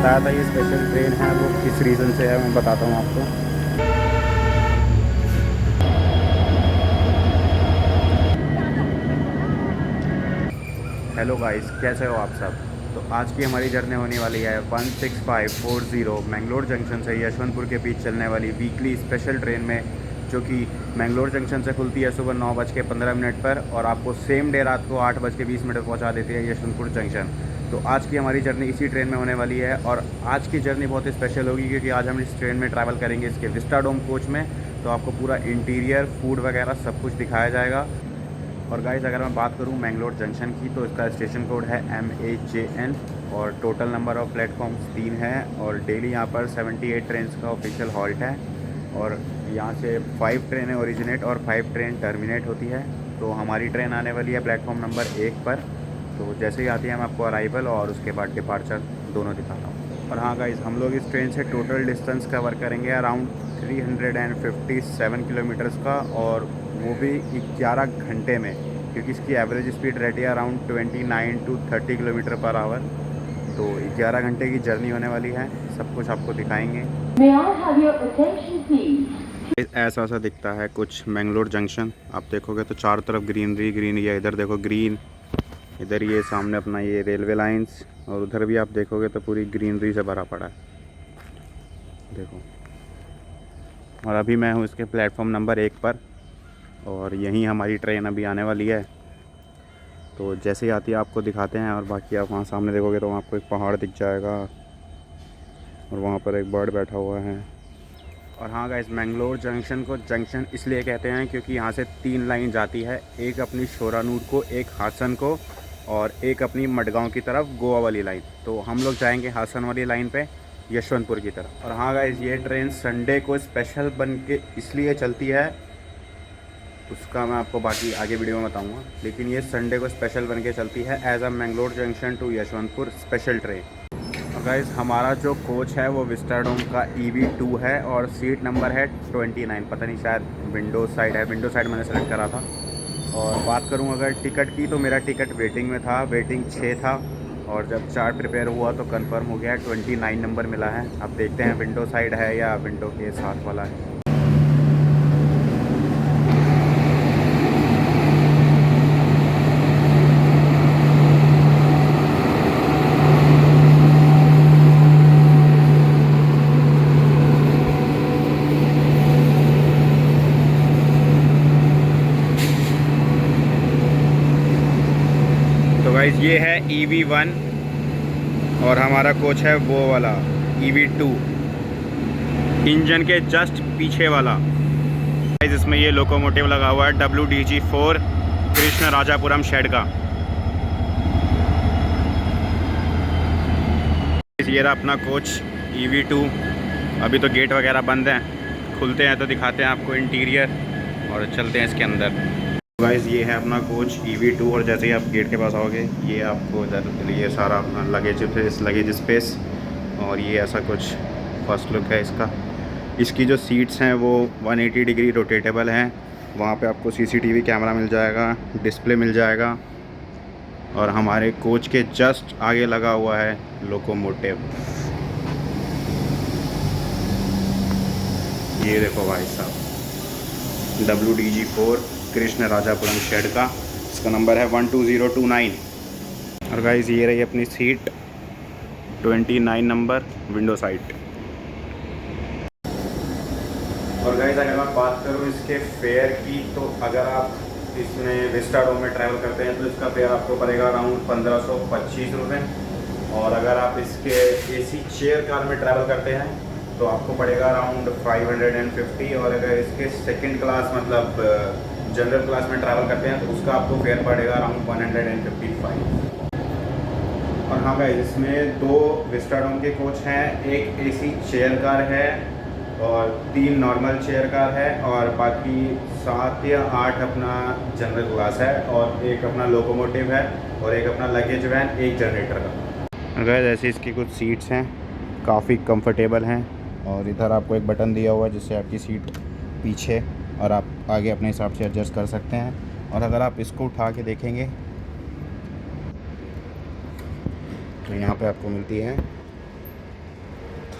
बताया था ये स्पेशल ट्रेन है, वो किस रीज़न से है मैं बताता हूँ आपको। हेलो गाइस, कैसे हो आप सब। तो आज की हमारी जर्नी होने वाली है 16540 मैंगलोर जंक्शन से यशवंतपुर के बीच चलने वाली वीकली स्पेशल ट्रेन में, जो कि मैंगलोर जंक्शन से खुलती है सुबह 9:15 पर और आपको सेम डे रात को 8:20 पर पहुंचा देती है यशवंतपुर जंक्शन। तो आज की हमारी जर्नी इसी ट्रेन में होने वाली है और आज की जर्नी बहुत ही स्पेशल होगी क्योंकि आज हम इस ट्रेन में ट्रैवल करेंगे इसके विस्टाडोम कोच में। तो आपको पूरा इंटीरियर, फूड वगैरह सब कुछ दिखाया जाएगा। और गाइस, अगर मैं बात करूं मैंगलोर जंक्शन की, तो इसका स्टेशन कोड है MAJN और टोटल नंबर ऑफ़ प्लेटफॉर्म्स 3 है और डेली यहां पर 78 ट्रेन का ऑफिशियल हॉल्ट है और यहां से 5 ट्रेनें ओरिजिनेट और 5 ट्रेन टर्मिनेट होती है। तो हमारी ट्रेन आने वाली है प्लेटफॉर्म नंबर 1 पर। तो जैसे ही आती है मैं आपको अराइवल और उसके बाद डिपार्चर दोनों दिखाता हूँ। और हाँ गाइस, हम लोग इस ट्रेन से टोटल डिस्टेंस कवर करेंगे अराउंड 357 किलोमीटर्स का, और वो भी 11 घंटे में, क्योंकि इसकी एवरेज स्पीड रहती है around 29 to 30 kilometre per hour. तो 11 घंटे की जर्नी होने वाली है, सब कुछ आपको दिखाएंगे। ऐसा सा दिखता है कुछ मैंगलोर जंक्शन। आप देखोगे तो चारों तरफ ग्रीनरी ग्रीनरी है। इधर देखो ग्रीन, इधर ये सामने अपना ये रेलवे लाइंस, और उधर भी आप देखोगे तो पूरी ग्रीनरी से भरा पड़ा है, देखो। और अभी मैं हूँ इसके प्लेटफॉर्म नंबर 1 पर और यहीं हमारी ट्रेन अभी आने वाली है। तो जैसे ही आती है आपको दिखाते हैं। और बाकी आप वहाँ सामने देखोगे तो आपको एक पहाड़ दिख जाएगा और वहाँ पर एक बर्ड बैठा हुआ है। और हाँ गाइस, मैंगलोर जंक्शन को जंक्शन इसलिए कहते हैं क्योंकि यहाँ से 3 लाइन जाती है, एक अपनी शोरानूर को, एक हासन को और एक अपनी मडगांव की तरफ गोवा वाली लाइन। तो हम लोग जाएंगे हासन वाली लाइन पे यशवंतपुर की तरफ। और हाँ गाइस, ये ट्रेन संडे को स्पेशल बन के इसलिए चलती है, उसका मैं आपको बाकी आगे वीडियो में बताऊंगा, लेकिन ये संडे को स्पेशल बन के चलती है as a Mangalore junction to Yeshwantpur special train. और गाइस, हमारा जो कोच है वो विस्टाडोम का EV2 है और सीट नंबर है 29। पता नहीं, शायद विंडो साइड है, विंडो साइड मैंने सेलेक्ट करा था। और बात करूं अगर टिकट की, तो मेरा टिकट वेटिंग में था, वेटिंग 6 था और जब चार्ट प्रिपेयर हुआ तो कंफर्म हो गया, 29 नंबर मिला है। अब देखते हैं विंडो साइड है या विंडो के साथ वाला है। तो गाइस, ये है EV1 और हमारा कोच है वो वाला EV2, इंजन के जस्ट पीछे वाला। गाइस, इसमें ये लोकोमोटिव लगा हुआ है WDG4 कृष्ण राजापुरम शेड का। ये रहा अपना कोच EV2। अभी तो गेट वगैरह बंद हैं, खुलते हैं तो दिखाते हैं आपको इंटीरियर और चलते हैं इसके अंदर। गाइस, ये है अपना कोच EV2 और जैसे ही आप गेट के पास आओगे ये आपको इधर ये सारा अपना लगेज स्पेस और ये ऐसा कुछ फर्स्ट लुक है इसका। इसकी जो सीट्स हैं वो 180 डिग्री रोटेटेबल हैं। वहाँ पे आपको CCTV कैमरा मिल जाएगा, डिस्प्ले मिल जाएगा और हमारे कोच के जस्ट आगे लगा हुआ है लोकोमोटिव। ये देखो भाई साहब, WDG4 कृष्ण राजापुरम शेड का, इसका नंबर है 12029। और गाइस, ये रही अपनी सीट 29 नंबर विंडो साइड। और गाइस, अगर मैं बात करूँ इसके फेयर की, तो अगर आप इसमें विस्टाडोम में ट्रैवल करते हैं तो इसका फेयर आपको पड़ेगा अराउंड 1525 रुपये। और अगर आप इसके AC चेयर कार में ट्रैवल करते हैं तो आपको पड़ेगा अराउंड 550। और अगर इसके सेकंड क्लास मतलब जनरल क्लास में ट्रैवल करते हैं तो उसका आपको फेयर पड़ेगा अराउंड 155। और हाँ गाइस, इसमें 2 विस्टाडोम के कोच हैं, एक AC चेयर कार है और 3 नॉर्मल चेयर कार है और बाकी 7 या 8 अपना जनरल क्लास है और एक अपना लोकोमोटिव है और एक अपना लगेज वैन, एक जनरेटर का। गाइस, ऐसे इसकी कुछ सीट्स हैं, काफ़ी कंफर्टेबल हैं और इधर आपको एक बटन दिया हुआ है जिससे आपकी सीट पीछे और आप आगे अपने हिसाब से एडजस्ट कर सकते हैं। और अगर आप इसको उठा के देखेंगे तो यहाँ पे आपको मिलती है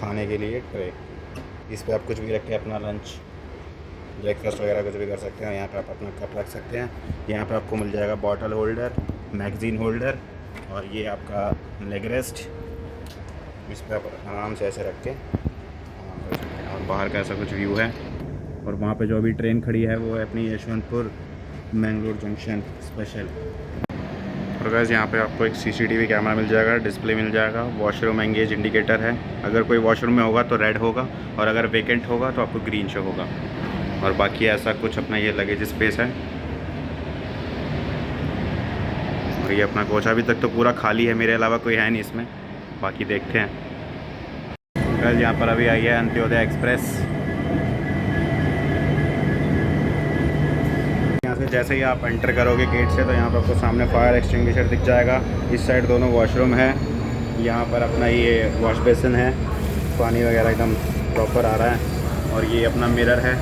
खाने के लिए ट्रे। इस पे आप कुछ भी रख के अपना लंच ब्रेकफास्ट वगैरह कुछ भी कर सकते हैं। यहाँ पे आप अपना कप रख सकते हैं। यहाँ पे आपको मिल जाएगा बॉटल होल्डर, मैगज़ीन होल्डर और ये आपका लेग रेस्ट। इस पे आप आराम से ऐसे रख के आराम कर सकते हैं। और बाहर का ऐसा कुछ व्यू है। और वहाँ पे जो अभी ट्रेन खड़ी है वो है अपनी यशवंतपुर मैंगलोर जंक्शन स्पेशल। और गाइस यहाँ पे आपको एक सीसीटीवी कैमरा मिल जाएगा, डिस्प्ले मिल जाएगा, वॉशरूम एंगेज इंडिकेटर है। अगर कोई वॉशरूम में होगा तो रेड होगा और अगर वेकेंट होगा तो आपको ग्रीन शो होगा। और बाकी ऐसा कुछ अपना ये लगेज स्पेस है। और ये अपना कोच अभी तक तो पूरा खाली है, मेरे अलावा कोई है नहीं इसमें, बाकी देखते हैं। गाइस यहाँ पर अभी आई है अंत्योदय एक्सप्रेस। यहाँ से जैसे ही आप एंटर करोगे गेट से तो यहाँ पर आपको सामने फायर एक्सटिंग्विशर दिख जाएगा। इस साइड दोनों वॉशरूम है। यहाँ पर अपना ये वॉश बेसिन है, पानी वगैरह एकदम प्रॉपर आ रहा है। और ये अपना मिरर है।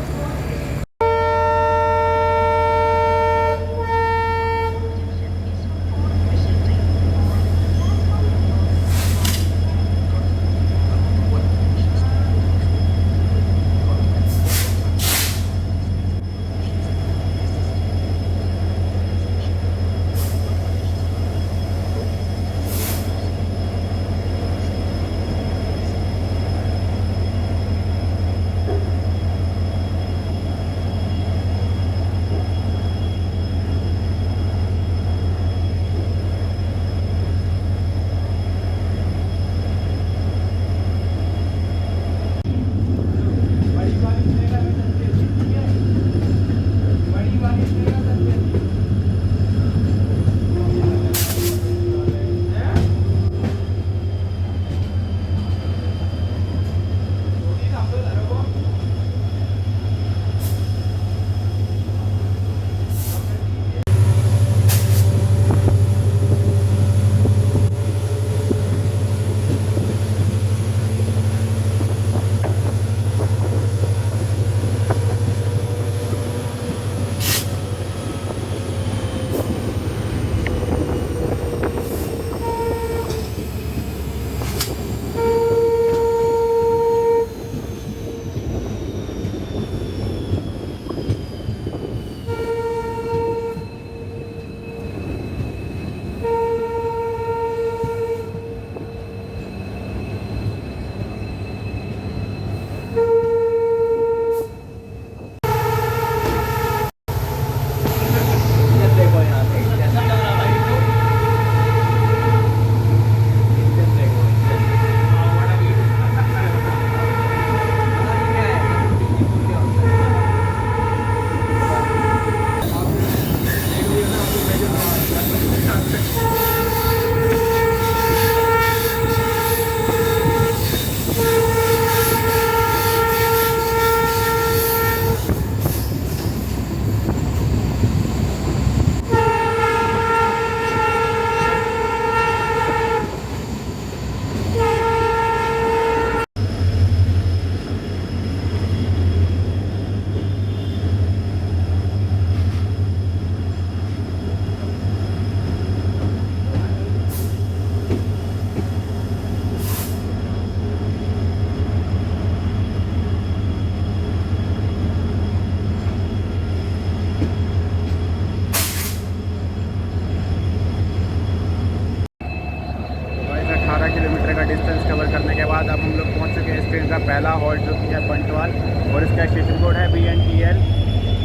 डिस्टेंस कवर करने के बाद अब हम लोग पहुंच चुके हैं इस ट्रेन का पहला हॉल्ट जो कि है पंटवाल। और इसका स्टेशन कोड है BNTL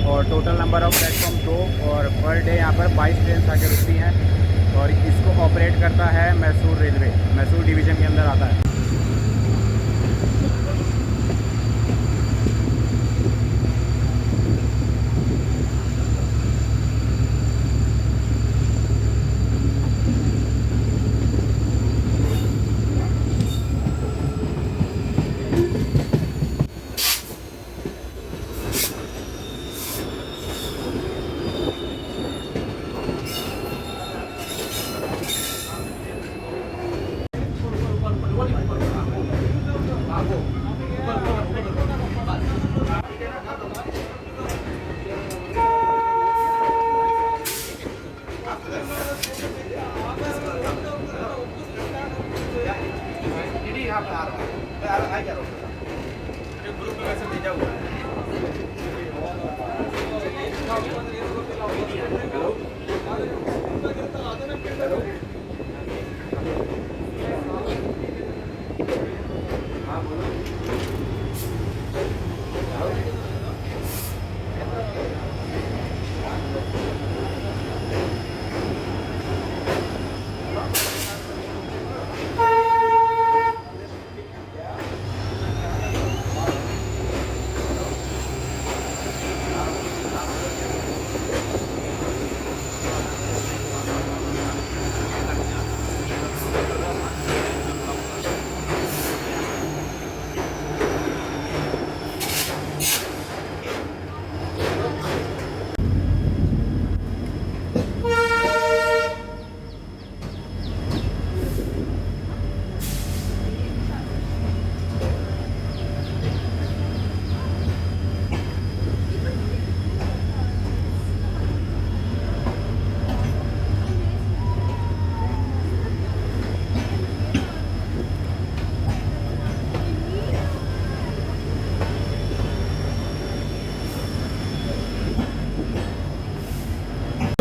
और टोटल नंबर ऑफ प्लेटफॉर्म 2 और पर डे यहाँ पर 22 ट्रेन आके रुकती हैं। और इसको ऑपरेट करता है मैसूर रेलवे, मैसूर डिवीज़न के अंदर आता है।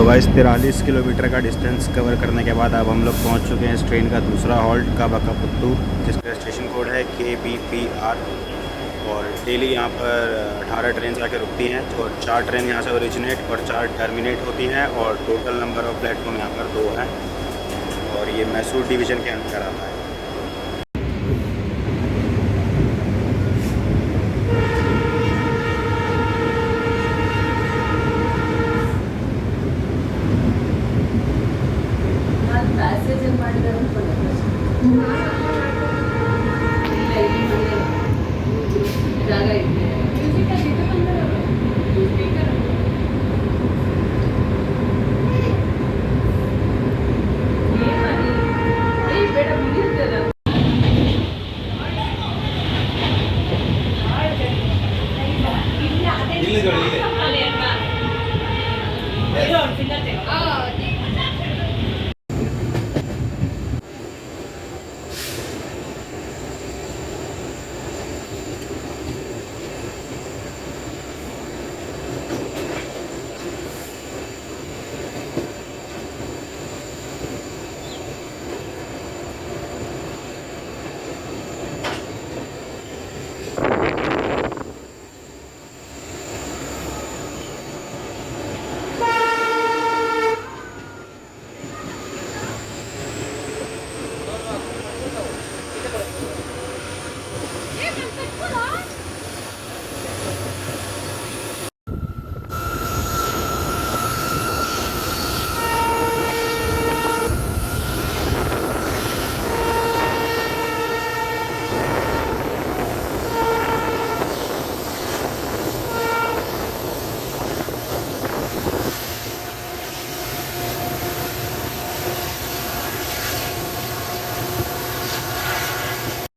तो गाइस 43 किलोमीटर का डिस्टेंस कवर करने के बाद अब हम लोग पहुंच चुके हैं इस ट्रेन का दूसरा हॉल्ट काबाकापुत्तू, जिसका स्टेशन कोड है KBPR। और डेली यहाँ पर 18 ट्रेन आके रुकती हैं और 4 ट्रेन यहाँ से ओरिजिनेट और 4 टर्मिनेट होती हैं और टोटल नंबर ऑफ प्लेटफॉर्म यहाँ पर 2 हैं और ये मैसूर डिवीज़न के अंदर आता है।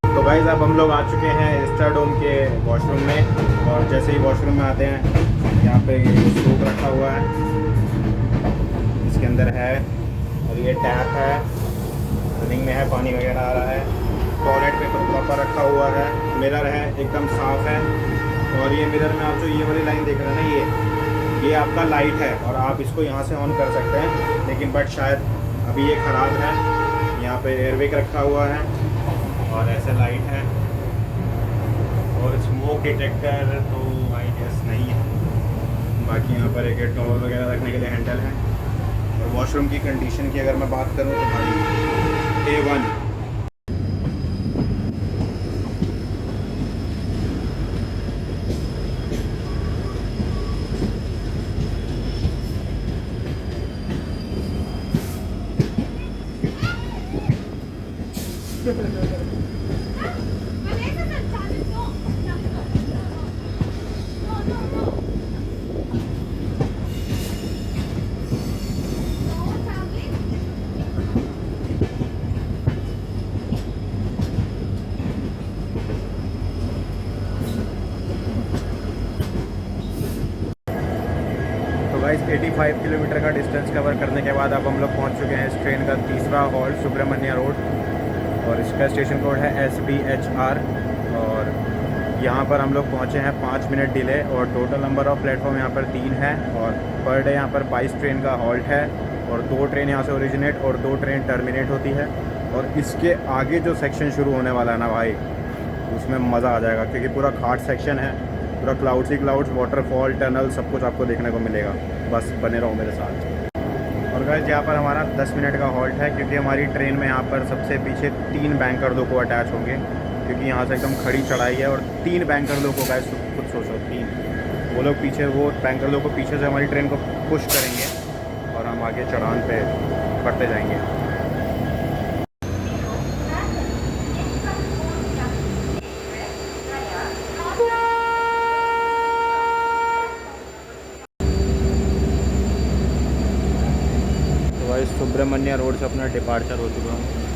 तो गाइस अब हम लोग आ चुके हैं एस्ट्राडोम के वॉशरूम में और जैसे ही वॉशरूम में आते हैं यहाँ पे स्टोव रखा हुआ है, इसके अंदर है और ये टैप है, रनिंग में है, पानी वगैरह आ रहा है। टॉयलेट पेपर प्रॉपर रखा हुआ है, मिरर है एकदम साफ़ है और ये मिरर में आप जो ये वाली लाइन देख रहे हैं ना, ये आपका लाइट है और आप इसको यहाँ से ऑन कर सकते हैं, लेकिन बट शायद अभी ये ख़राब है। यहाँ पे एयरवेक रखा हुआ है और ऐसे लाइट है और स्मोक डिटेक्टर तो आई गेस नहीं है। बाकी यहाँ पर एक टॉवल वगैरह रखने के लिए हैंडल है। और वॉशरूम की कंडीशन की अगर मैं बात करूँ तो भाई A1। गाइस 85 किलोमीटर का डिस्टेंस कवर करने के बाद अब हम लोग पहुंच चुके हैं इस ट्रेन का तीसरा हॉल्ट सुब्रमण्य रोड और इसका स्टेशन कोड है SBHR। और यहाँ पर हम लोग पहुँचे हैं 5 मिनट डिले और टोटल नंबर ऑफ़ प्लेटफॉर्म यहाँ पर 3 है और पर डे यहाँ पर 22 ट्रेन का हॉल्ट है और 2 ट्रेन यहाँ से ओरिजिनेट और 2 ट्रेन टर्मिनेट होती है। और इसके आगे जो सेक्शन शुरू होने वाला है ना भाई, उसमें मज़ा आ जाएगा क्योंकि पूरा घाट सेक्शन है, पूरा क्लाउड्स ही क्लाउड्स, वाटरफॉल, टनल, सब कुछ आपको देखने को मिलेगा। बस बने रहो मेरे साथ। और गाइस यहाँ पर हमारा 10 मिनट का हॉल्ट है क्योंकि हमारी ट्रेन में यहाँ पर सबसे पीछे 3 बैंकर दो को अटैच होंगे क्योंकि यहाँ से एकदम खड़ी चढ़ाई है और 3 बैंकर दो को गाइस खुद सोचो 3 वो लोग पीछे, वो बैंकर दो को पीछे से हमारी ट्रेन को पुश करेंगे और हम आगे चढ़ान पे बढ़ते जाएंगे। सुब्रमण्य रोड से अपना डिपार्चर हो चुका हूँ।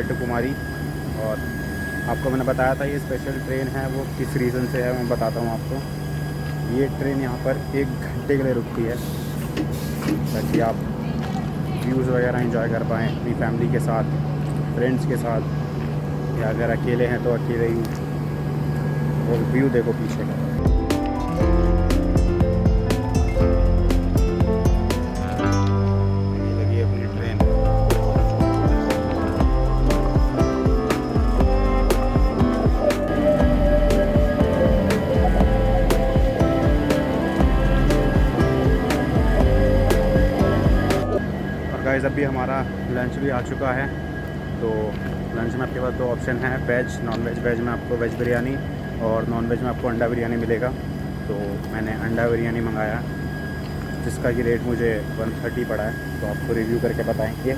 कन्याकुमारी। और आपको मैंने बताया था ये स्पेशल ट्रेन है, वो किस रीज़न से है मैं बताता हूँ आपको। ये ट्रेन यहाँ पर 1 घंटे के लिए रुकती है ताकि आप व्यूज़ वगैरह एंजॉय कर पाएँ अपनी फैमिली के साथ, फ्रेंड्स के साथ, या अगर अकेले हैं तो अकेले ही। और व्यू देखो पीछे का। ये लगी अपनी ट्रेन। और गाइस अभी हमारा लंच भी आ चुका है। तो लंच में आपके पास 2 ऑप्शन है, वेज नॉन वेज। वेज में आपको वेज बिरयानी और नॉन वेज में आपको अंडा बिरयानी मिलेगा। तो मैंने अंडा बिरयानी मंगाया जिसका कि रेट मुझे 130 पड़ा है। तो आपको रिव्यू करके बताएंगे।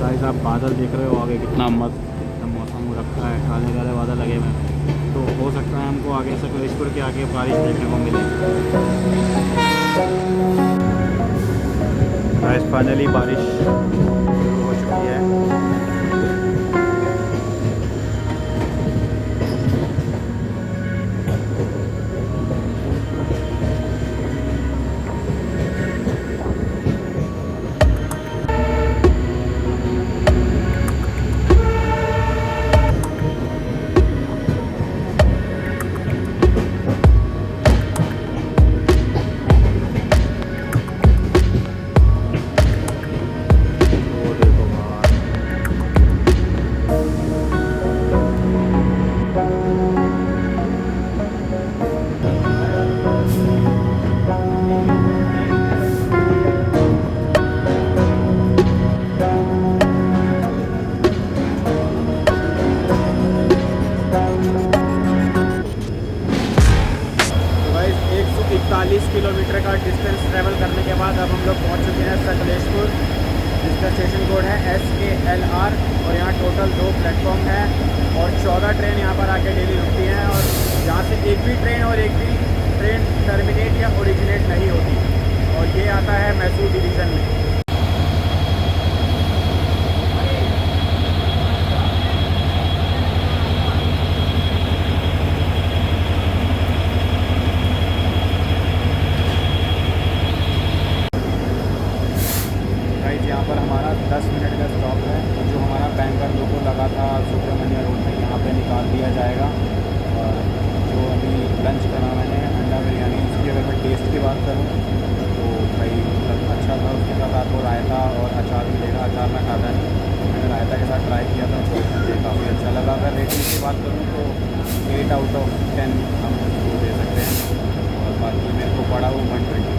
गाइस आप बादल देख रहे हो आगे, कितना मस्त एकदम मौसम हो रखा है, काले काले बादल लगे हुए हैं। तो हो सकता है हमको आगे सकलेशपुर के आगे बारिश देखने को मिले। गाइस फाइनली बारिश हो चुकी है। किलोमीटर का डिस्टेंस ट्रैवल करने के बाद अब हम लोग पहुंच चुके हैं सकलेशपुर, जिसका स्टेशन कोड है SKLR। और यहाँ टोटल 2 प्लेटफॉर्म हैं और 14 ट्रेन यहाँ पर आके डेली रुकती हैं। और यहाँ से एक भी ट्रेन टर्मिनेट या ओरिजिनेट नहीं होती। और ये आता है मैसूर डिवीज़न में। यहाँ पर हमारा 10 मिनट का स्टॉप है। जो हमारा बैंकर लोगो लगा था सुब्रमण्य रोड में, यहाँ पे निकाल दिया जाएगा। और जो अभी लंच करा मैंने अंडा बिरयानी, उसकी अगर मैं टेस्ट की बात करूँ तो भाई मतलब अच्छा था। उसके साथ आपको रायता और अचार मिलेगा। अचार मैं खाता नहीं, मैंने रायता के साथ ट्राई किया था तो मुझे काफ़ी अच्छा लगा। अगर रेटिंग की बात करूँ तो 8 आउट ऑफ 10 हम उसको दे सकते हैं। और बाकी मेरे को पड़ा वो 120।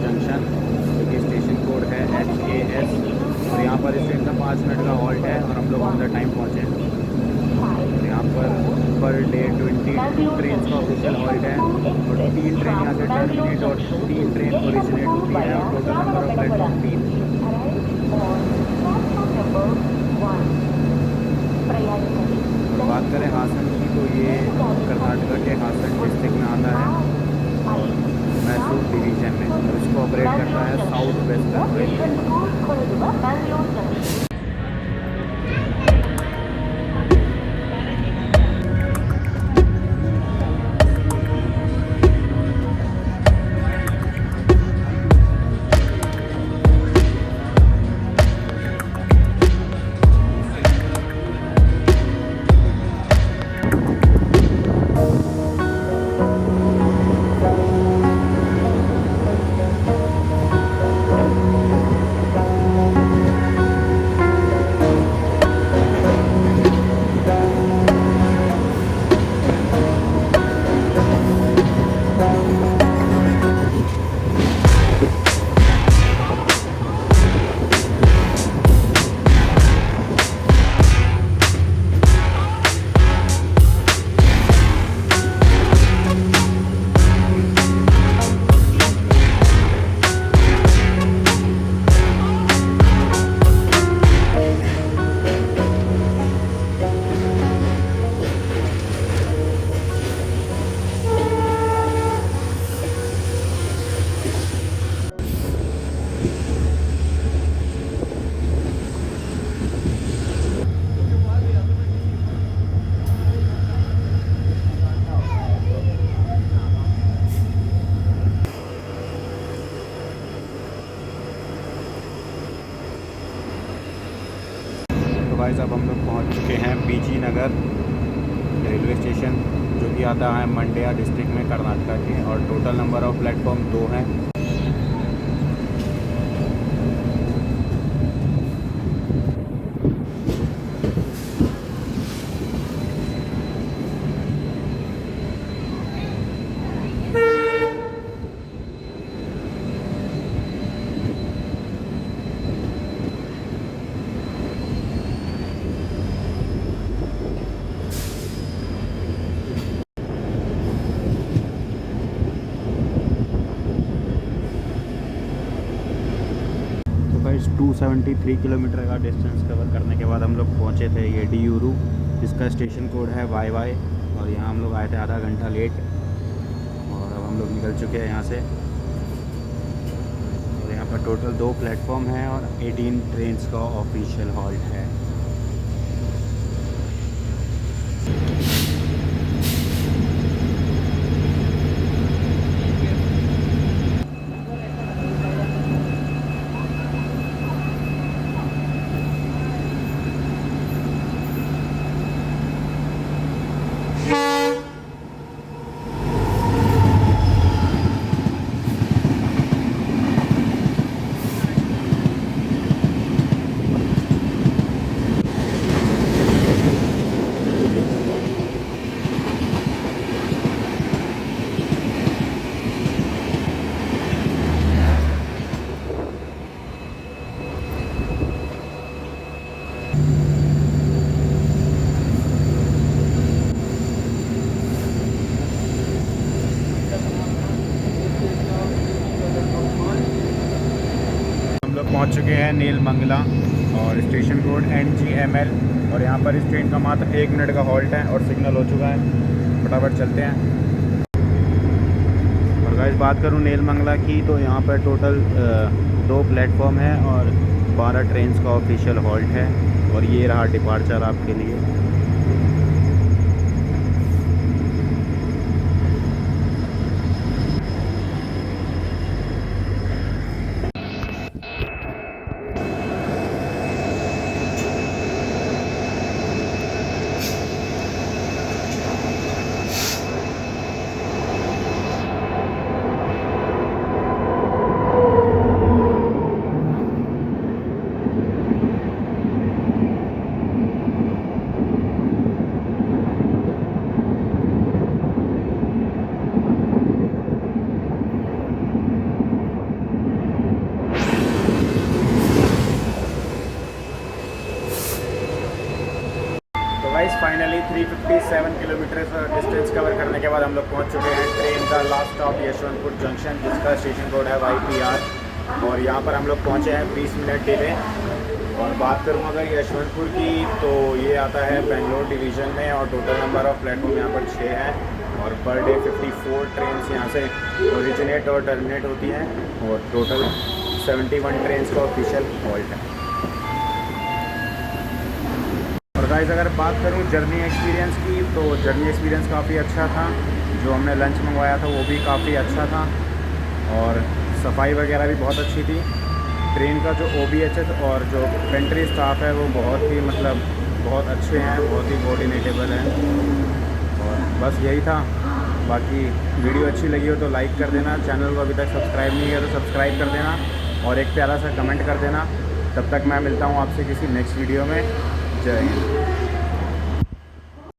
जंक्शन, जो कि स्टेशन कोड है HAS। और यहाँ पर इस ट्रेन का 5 मिनट का हॉल्ट है और हम लोग ऑन द टाइम पहुँचे हैं। और यहाँ पर डे 22 ट्रेन का ऑफिशियल हॉल्ट है और 3 ट्रेन यहाँ से टर्मिनेट और 3 ट्रेन ओरिजिनेट होती है और टोटल नंबर ऑफ प्लेटफॉर्म 3। तो बात करें हासन की, तो ये कर्नाटका के हासन डिस्ट्रिक्ट में आता है और मैसूर डिवीज़न में, और इसको ऑपरेट करता है साउथ वेस्टर्न रेलवे। तो गाइस अब हम लोग पहुंच चुके हैं बीजी नगर रेलवे स्टेशन, जो कि आता है मंड्या डिस्ट्रिक्ट में कर्नाटका के, और टोटल नंबर ऑफ प्लेटफॉर्म 2 हैं। गाइस 273 किलोमीटर का डिस्टेंस कवर करने के बाद हम लोग पहुँचे थे ये डियूरू, जिसका स्टेशन कोड है YY। और यहाँ हम लोग आए थे आधा घंटा लेट, और अब हम लोग निकल चुके हैं यहाँ से। और यहाँ पर टोटल 2 प्लेटफॉर्म हैं और 18 ट्रेन का ऑफिशियल हॉल्ट है। पहुंच चुके हैं नीलमंगला और स्टेशन कोड NGML। और यहाँ पर इस ट्रेन का मात्र 1 मिनट का हॉल्ट है और सिग्नल हो चुका है। फटाफट चलते हैं। और गाइस बात करूँ नीलमंगला की, तो यहाँ पर टोटल 2 प्लेटफॉर्म है और 12 ट्रेन का ऑफिशियल हॉल्ट है। और ये रहा डिपार्चर आपके लिए। 357 किलोमीटर डिस्टेंस कवर करने के बाद हम लोग पहुंच चुके हैं ट्रेन का लास्ट स्टॉप यशवंतपुर जंक्शन, जिसका स्टेशन कोड है YPR। और यहाँ पर हम लोग पहुँचे हैं 20 मिनट डिले। और बात करूँ अगर यशवंतपुर की, तो ये आता है बेंगलोर डिवीज़न में और टोटल नंबर ऑफ़ प्लेटफॉर्म यहाँ पर 6 है। और पर डे 54 ट्रेन यहाँ से ओरिजिनेट और टर्मिनेट होती हैं और टोटल 71 ट्रेन का ऑफिशियल हॉल्ट है। और गाइस अगर बात करूँ जर्नी एक्सपीरियंस की, तो जर्नी एक्सपीरियंस काफ़ी अच्छा था। जो हमने लंच मंगवाया था वो भी काफ़ी अच्छा था और सफाई वगैरह भी बहुत अच्छी थी। ट्रेन का जो OBHS और जो पेंट्री स्टाफ है वो बहुत ही बहुत अच्छे हैं, बहुत ही कोऑर्डिनेटेबल हैं। और बस यही था। बाकी वीडियो अच्छी लगी हो तो लाइक कर देना, चैनल को अभी तक सब्सक्राइब नहीं किया तो सब्सक्राइब कर देना और एक प्यारा सा कमेंट कर देना। तब तक मैं मिलता हूँ आपसे किसी नेक्स्ट वीडियो में। जय हिंद।